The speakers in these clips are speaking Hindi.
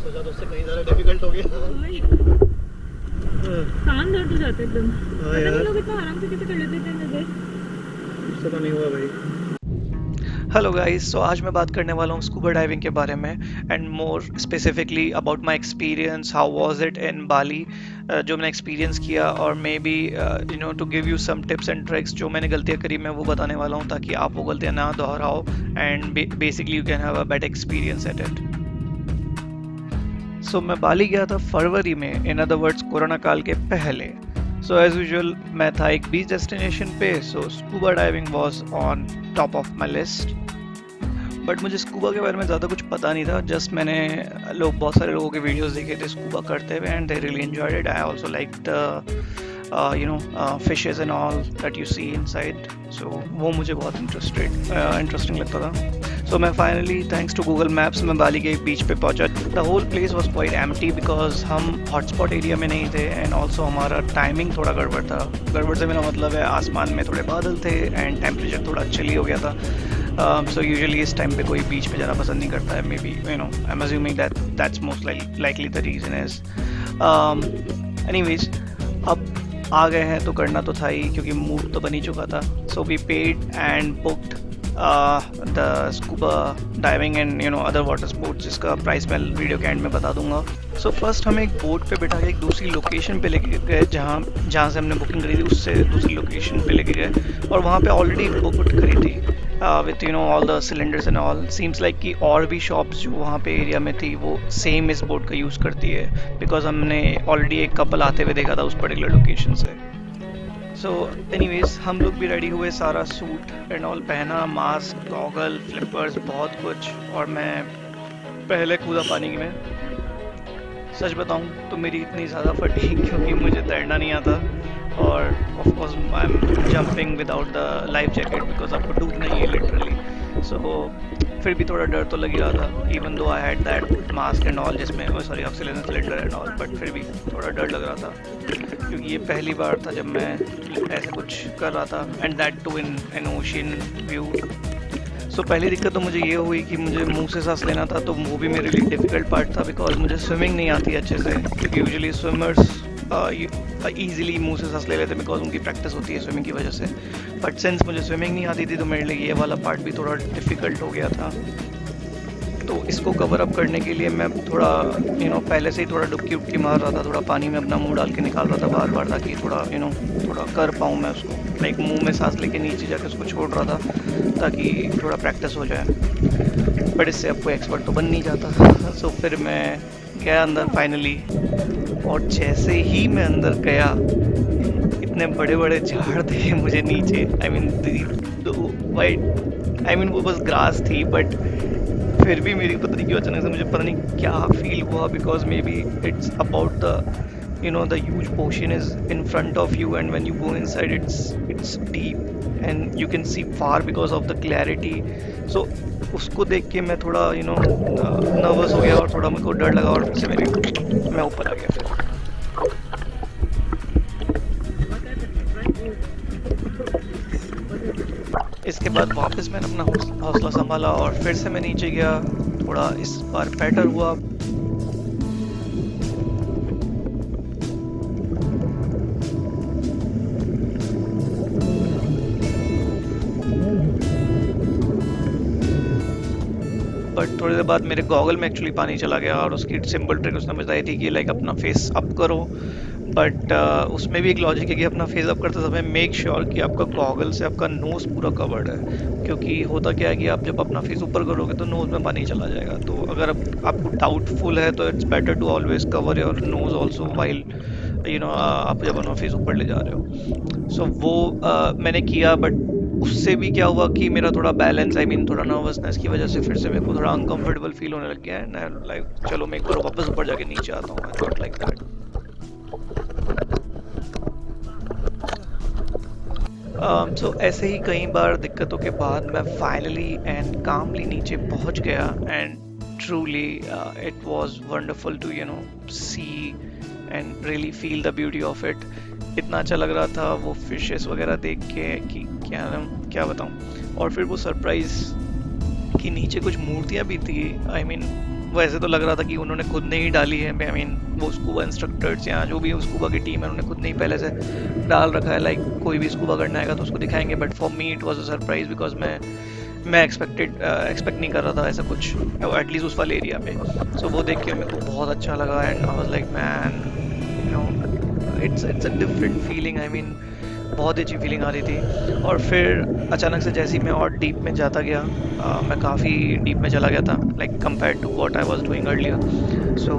सोचा तो उससे कहीं ज़्यादा डिफिकल्ट हो गया। कान दर्द हो जाते एकदम। हाँ पता नहीं यार, लोग इतना आराम से कैसे कर लेते थे मजे। उससे तो नहीं हुआ भाई। हेलो गाइस, सो आज मैं बात करने वाला हूँ स्कूबा डाइविंग के बारे में and more specifically about my experience, how was it in Bali, जो मैंने एक्सपीरियंस किया, और may be to give you some tips and tricks. जो मैंने गलतियाँ करी मैं वो बताने वाला हूँ ताकि आप वो गलतियाँ ना दोहराओ and basically you can have a better experience at it. So मैं बाली गया था फरवरी में, इन अदर वर्ड्स कोरोना काल के पहले। सो एज यूजुअल मैं था एक बीच डेस्टिनेशन पे, so scuba diving was on top of my list. But मुझे स्कूबा के बारे में ज़्यादा कुछ पता नहीं था। जस्ट मैंने बहुत सारे लोगों के वीडियोस देखे थे स्कूबा करते हुए and they really enjoyed it. I also like the fishes and all that you see inside. So वो मुझे बहुत इंटरेस्टिंग लगता था। सो मैं finally thanks to Google maps मैं बाली के बीच पे पहुंचा। The whole place was quite empty because हम हॉटस्पॉट एरिया में नहीं थे एंड ऑल्सो हमारा टाइमिंग थोड़ा गड़बड़ था। गड़बड़ से मेरा मतलब है आसमान में थोड़े बादल थे एंड टेम्परेचर थोड़ा चिली हो गया था। सो यूजुअली इस टाइम पे कोई बीच पे जाना पसंद नहीं करता है। Maybe I am assuming that's most likely the reason is. Anyways, अब आ गए हैं तो करना तो था ही क्योंकि मूड तो बन ही चुका था। So we paid and booked the scuba diving and other water sports, जिसका प्राइस मैं वीडियो के एंड में बता दूंगा। सो फर्स्ट हम एक बोट पे बैठा के एक दूसरी लोकेशन पे लेके गए, जहाँ से हमने बुकिंग करी थी उससे दूसरी लोकेशन पे लेके गए और वहाँ पे ऑलरेडी बुक करी थी with all the cylinders and all. Seems like कि और भी शॉप्स जो वहाँ पे एरिया में थी वो सेम इस बोट का यूज़ करती है बिकॉज हमने ऑलरेडी एक कपल आते हुए देखा था उस पर्टिकुलर लोकेशन से। सो एनीवेज, हम लोग भी रेडी हुए, सारा सूट एंड ऑल पहना, मास्क, गॉगल, फ्लिपर्स, बहुत कुछ, और मैं पहले कूदा पानी में। सच बताऊं तो मेरी इतनी ज़्यादा फटी क्योंकि मुझे तैरना नहीं आता और of course I am jumping without the life jacket because आपको डूबना ही है लिटरली। सो फिर भी थोड़ा डर तो लग ही रहा था, even though I had that mask and all जिसमें sorry oxygen cylinder and all, but फिर भी थोड़ा डर लग रहा था क्योंकि ये पहली बार था जब मैं ऐसे कुछ कर रहा था and that too in an ocean view. So पहली दिक्कत तो मुझे ये हुई कि मुझे मुंह से सांस लेना था, तो वो भी मेरे लिए डिफ़िकल्ट पार्ट था बिकॉज मुझे स्विमिंग नहीं आती अच्छे से, क्योंकि यूजुअली स्विमर्स ईजिली मुंह से सांस ले लेते बिकॉज उनकी प्रैक्टिस होती है स्विमिंग की वजह से। बट सिंस मुझे स्विमिंग नहीं आती थी तो मेरे लिए ये वाला पार्ट भी थोड़ा डिफ़िकल्ट हो गया था। तो इसको कवर अप करने के लिए मैं थोड़ा पहले से ही थोड़ा डुबकी उबकी मार रहा था, थोड़ा पानी में अपना मुंह डाल के निकाल रहा था बार बार ताकि थोड़ा थोड़ा कर पाऊँ मैं उसको, लाइक मुंह में सांस लेके नीचे जाके उसको छोड़ रहा था ताकि थोड़ा प्रैक्टिस हो जाए। बट इससे अब कोई एक्सपर्ट तो बन नहीं जाता। सो फिर मैं गया अंदर फाइनली, और जैसे ही मैं अंदर गया इतने बड़े बड़े झाड़ थे मुझे नीचे। I mean white, I mean वो बस ग्रास थी, बट फिर भी मेरी पता नहीं क्यों अचानक से मुझे पता नहीं क्या फील हुआ because may be it's about the the huge ocean is in front of you and when you go inside it's deep and you can see far because of the clarity. So उसको देख के मैं थोड़ा नर्वस हो गया और थोड़ा मेरे को डर लगा और फिर से मैं ऊपर आ गया। फिर इसके बाद वापस मैंने अपना हौसला संभाला और फिर से मैं नीचे गया, थोड़ा इस बार बेटर हुआ। बट थोड़ी देर बाद मेरे गॉगल में एक्चुअली पानी चला गया और उसकी सिंपल ट्रिक उसने बताई थी कि लाइक अपना फेस अप करो, बट उसमें भी एक लॉजिक है कि अपना फेस अप करते समय मेक श्योर कि आपका गॉगल से आपका नोज़ पूरा कवर्ड है, क्योंकि होता क्या है कि आप जब अपना फेस ऊपर करोगे तो नोज़ में पानी चला जाएगा। तो अगर आपको डाउटफुल है तो it's better to always cover your nose also while आप जब अपना फेस ऊपर ले जा रहे हो। सो वो मैंने किया, बट उससे भी क्या हुआ कि मेरा थोड़ा बैलेंस, आई मीन थोड़ा नर्वसनेस की वजह से फिर से मेरे को थोड़ा अनकंफर्टेबल फील होने लग गया है। लाइक चलो मैं एक बार वापस ऊपर जाके नीचे आता हूँ, आई थॉट लाइक दैट। सो ऐसे ही कई बार दिक्कतों के बाद मैं फाइनली एंड कामली नीचे पहुंच गया and truly it was wonderful to see and really feel the beauty of it. इतना अच्छा लग रहा था वो फिशेस वगैरह देख के कि क्या बताऊं। और फिर वो सरप्राइज कि नीचे कुछ मूर्तियां भी थी, आई मीन वैसे तो लग रहा था कि उन्होंने खुद ने ही डाली है, आई मीन वो स्कूबा इंस्ट्रक्टर्स या जो भी स्कूबा की टीम है उन्होंने खुद ने ही पहले से डाल रखा है, लाइक कोई भी स्कूबा करना आएगा तो उसको दिखाएंगे। But for me it was a surprise because मैं एक्सपेक्ट नहीं कर रहा था ऐसा कुछ, एटलीस्ट उस वाले एरिया में। सो वो देख के मेरे को बहुत अच्छा लगा and I was like man, you know it's a different feeling, I mean बहुत अच्छी फीलिंग आ रही थी। और फिर अचानक से जैसे ही मैं और डीप में जाता गया, मैं काफ़ी डीप में चला गया था, like compare to what I was doing earlier. So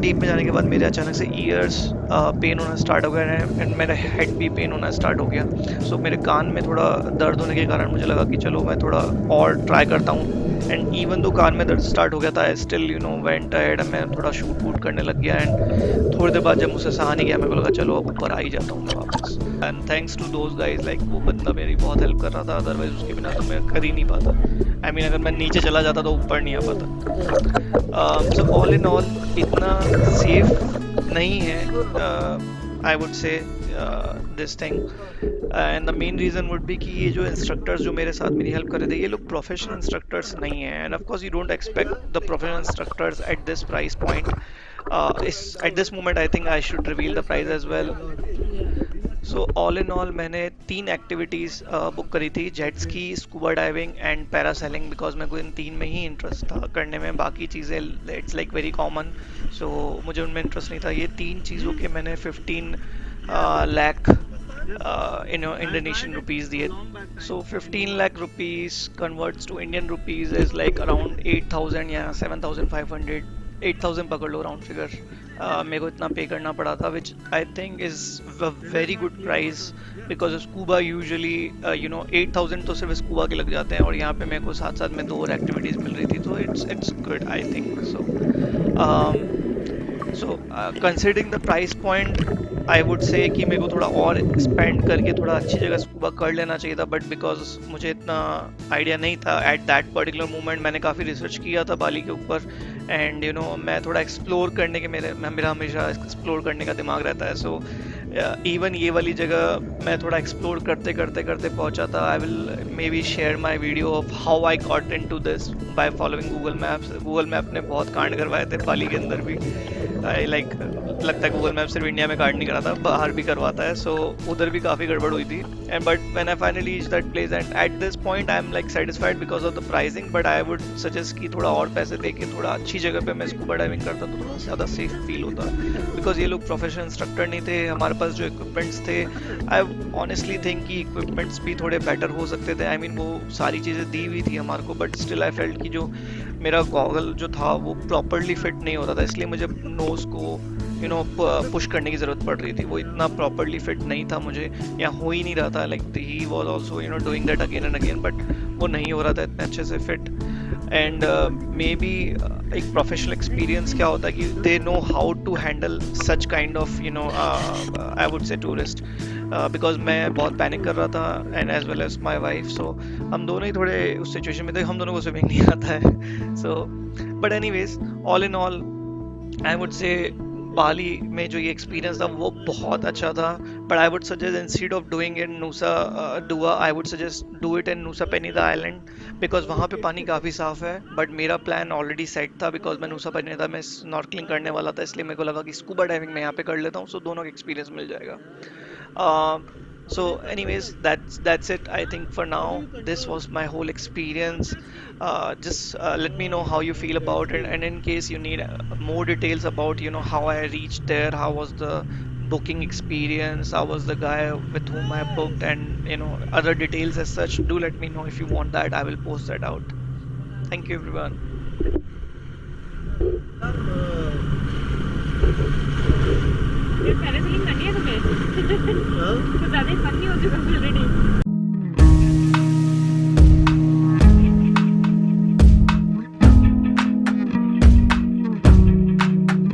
deep में जाने के बाद मेरे अचानक से ईयर्स पेन होना स्टार्ट हो गया एंड मेरा हेड भी पेन होना स्टार्ट हो गया। सो मेरे कान में थोड़ा दर्द होने के कारण मुझे लगा कि चलो मैं थोड़ा और ट्राई करता हूँ। एंड इवन दो कान में दर्द स्टार्ट हो गया था, still you know went ahead, मैं थोड़ा शूट वूट करने लग गया। एंड थोड़ी देर बाद जब मुझसे सहा नहीं गया, मेरे को लगा चलो अब ऊपर आ ही जाता हूँ मैं वापस। And thanks to those guys, like वो बंदा मेरी बहुत हेल्प कर रहा था, अदरवाइज उसके बिना तो मैं कर ही नहीं पाता। आई मीन अगर मैं नीचे चला जाता तो ऊपर नहीं आ पाता। सो ऑल इन ऑल इतना सेफ नहीं है आई वुड से this thing. And the main reason would be कि ये जो इंस्ट्रक्टर्स जो मेरे साथ मेरी हेल्प कर रहे थे, ये लोग प्रोफेशनल इंस्ट्रक्टर्स नहीं हैं। And of course you don't expect the professional instructors at this price point. At this moment I think I should reveal the price as well. So all in all मैंने 3 एक्टिविटीज़ बुक करी थी, jet ski, scuba diving and parasailing, because मेरे को इन 3 में ही इंटरेस्ट था करने में। बाकी चीज़ें इट्स लाइक वेरी कॉमन, सो मुझे उनमें इंटरेस्ट नहीं था। ये 3 चीज़ों के मैंने 15 लाख Indonesian rupees दिए। So 15 lakh rupees converts to Indian rupees is like around 8,000 या 7,500, 8,000 पकड़ लो राउंड फिगर। मेरे को इतना पे करना पड़ा था, which I think is a very good price because scuba usually you know 8,000 तो सिर्फ स्कूबा के लग जाते हैं, और यहाँ पे मेरे को साथ साथ में 2 और एक्टिविटीज़ मिल रही थी, तो it's good I think. So considering the price point I would से कि मेरे को थोड़ा और स्पेंड करके थोड़ा अच्छी जगह स्कूबा कर लेना चाहिए था, बट बिकॉज मुझे इतना आइडिया नहीं था एट दैट पर्टिकुलर मोमेंट। मैंने काफ़ी रिसर्च किया था बाली के ऊपर एंड यू नो मैं थोड़ा एक्सप्लोर करने के मेरा हमेशा एक्सप्लोर करने का दिमाग रहता है। सो इवन ये वाली जगह मैं थोड़ा एक्सप्लोर करते पहुंचा था। I will maybe share my video of how I got into this by following Google Maps. Google map ने बहुत कांड करवाए थे बाली के अंदर भी, आई लाइक लगता है गूगल मैप सिर्फ इंडिया में कांड नहीं कराता, बाहर भी करवाता है। सो उधर भी काफ़ी गड़बड़ हुई थी and but when I finally reach that place and at this point I am like satisfied because of the pricing, but I would suggest कि थोड़ा और पैसे दे के थोड़ा अच्छी जगह पे मैं स्कूबा डाइविंग करता तो थोड़ा ज़्यादा सेफ फील होता, बिकॉज ये लोग प्रोफेशनल इंस्ट्रक्टर नहीं थे। हमारे पास जो इक्विपमेंट्स थे, आई ऑनेस्टली थिंक कि इक्विपमेंट्स भी थोड़े बेटर हो सकते थे। आई मीन वो सारी चीज़ें दी हुई थी हमारे को, बट स्टिल आई फेल्ट कि जो मेरा गॉगल जो था वो प्रॉपरली फिट नहीं होता था, इसलिए मुझे नोज़ को यू नो पुश करने की ज़रूरत पड़ रही थी। वो इतना प्रॉपरली फिट नहीं था मुझे, या हो ही नहीं रहा था। Like he was also you know doing that again and again, but वो नहीं हो रहा था इतने अच्छे से फिट। एंड मे बी एक प्रोफेशनल एक्सपीरियंस क्या होता है कि they know how to handle such kind of you know I would say tourist, because मैं बहुत पैनिक कर रहा था and as well as my wife. So हम दोनों ही थोड़े उस सिचुएशन में थे, हम दोनों को स्विमिंग नहीं आता है। So but anyways all in all I would say Bali में जो ये एक्सपीरियंस था वो बहुत अच्छा था, but I would suggest instead of doing in नूसा डुआ, I would suggest do it in नूसा Penida island, because वहाँ पे पानी काफ़ी साफ़ है। बट मेरा प्लान ऑलरेडी सेट था बिकॉज मैं नूसा पेनिदा में स्नॉर्कलिंग करने वाला था, इसलिए मेरे को लगा कि स्कूबा डाइविंग मैं यहाँ पे कर लेता हूँ, सो दोनों का एक्सपीरियंस मिल जाएगा। So anyways, that's it I think for now. This was my whole experience. Just let me know how you feel about it, and in case you need more details about you know how I reached there, how was the booking experience, how was the guy with whom I booked, and you know other details as such, do let me know if you want that. I will post that out. Thank you everyone. ये पैरासेलिंग करनी है तुम्हें? हाँ? तो ज़्यादा ही फन